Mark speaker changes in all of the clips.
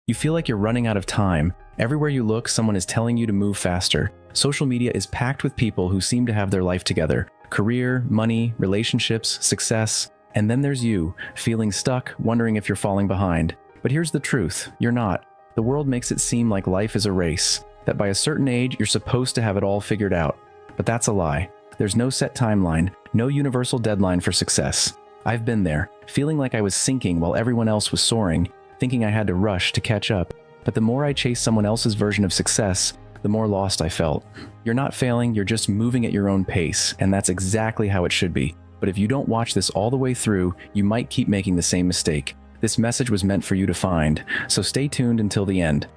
Speaker 1: You feel like you're running out of time. Everywhere you look, someone is telling you to move faster. Social media is packed with people who seem to have their life together. Career, money, relationships, success. And then there's you, feeling stuck, wondering if you're falling behind. But here's the truth, you're not. The world makes it seem like life is a race, that by a certain age, you're supposed to have it all figured out. But that's a lie. There's no set timeline, no universal deadline for success. I've been there, feeling like I was sinking while everyone else was soaring, thinking I had to rush to catch up. But the more I chased someone else's version of success, the more lost I felt. You're not failing, you're just moving at your own pace, and that's exactly how it should be. But if you don't watch this all the way through, you might keep making the same mistake. This message was meant for you to find, so stay tuned until the end.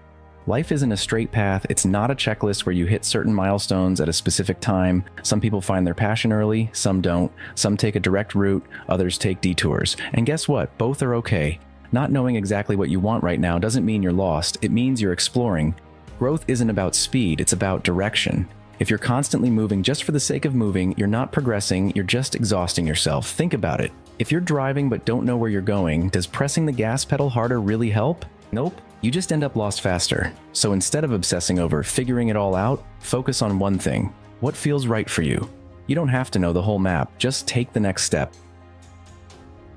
Speaker 1: Life isn't a straight path, it's not a checklist where you hit certain milestones at a specific time. Some people find their passion early, some don't. Some take a direct route, others take detours. And guess what? Both are okay. Not knowing exactly what you want right now doesn't mean you're lost, it means you're exploring. Growth isn't about speed, it's about direction. If you're constantly moving just for the sake of moving, you're not progressing, you're just exhausting yourself. Think about it. If you're driving but don't know where you're going, does pressing the gas pedal harder really help? Nope. You just end up lost faster. So instead of obsessing over figuring it all out, focus on one thing. What feels right for you? You don't have to know the whole map, just take the next step.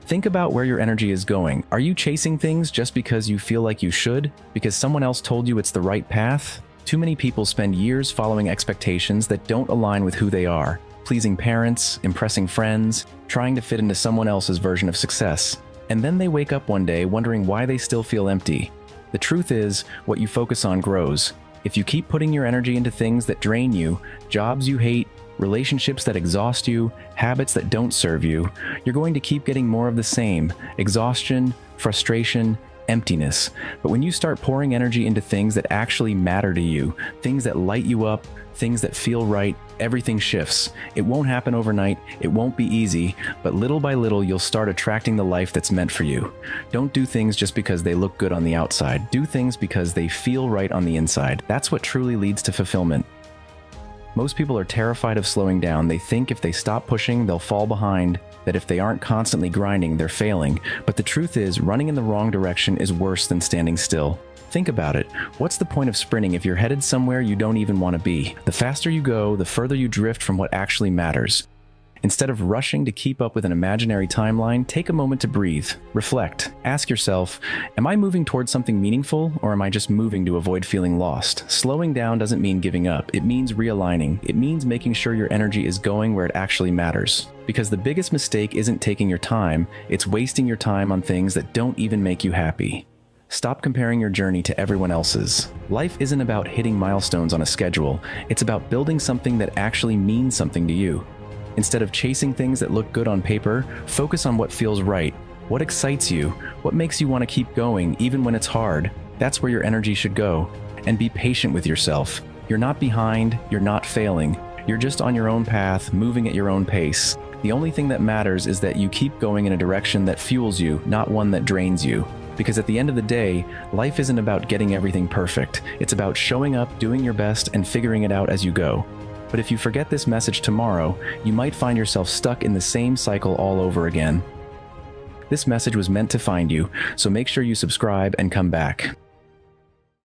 Speaker 1: Think about where your energy is going. Are you chasing things just because you feel like you should? Because someone else told you it's the right path? Too many people spend years following expectations that don't align with who they are, pleasing parents, impressing friends, trying to fit into someone else's version of success. And then they wake up one day wondering why they still feel empty. The truth is, what you focus on grows. If you keep putting your energy into things that drain you, jobs you hate, relationships that exhaust you, habits that don't serve you, you're going to keep getting more of the same: exhaustion, frustration, emptiness. But when you start pouring energy into things that actually matter to you, things that light you up, things that feel right, everything shifts. It won't happen overnight, it won't be easy, but little by little you'll start attracting the life that's meant for you. Don't do things just because they look good on the outside. Do things because they feel right on the inside. That's what truly leads to fulfillment. Most people are terrified of slowing down. They think if they stop pushing, they'll fall behind, that if they aren't constantly grinding, they're failing. But the truth is, running in the wrong direction is worse than standing still. Think about it. What's the point of sprinting if you're headed somewhere you don't even want to be? The faster you go, the further you drift from what actually matters. Instead of rushing to keep up with an imaginary timeline, take a moment to breathe, reflect, ask yourself, am I moving towards something meaningful, or am I just moving to avoid feeling lost? Slowing down doesn't mean giving up, it means realigning. It means making sure your energy is going where it actually matters. Because the biggest mistake isn't taking your time, it's wasting your time on things that don't even make you happy. Stop comparing your journey to everyone else's. Life isn't about hitting milestones on a schedule, it's about building something that actually means something to you. Instead of chasing things that look good on paper, focus on what feels right, what excites you, what makes you want to keep going even when it's hard. That's where your energy should go. And be patient with yourself. You're not behind, you're not failing. You're just on your own path, moving at your own pace. The only thing that matters is that you keep going in a direction that fuels you, not one that drains you. Because at the end of the day, life isn't about getting everything perfect. It's about showing up, doing your best, and figuring it out as you go. But if you forget this message tomorrow, you might find yourself stuck in the same cycle all over again. This message was meant to find you, so make sure you subscribe and come back.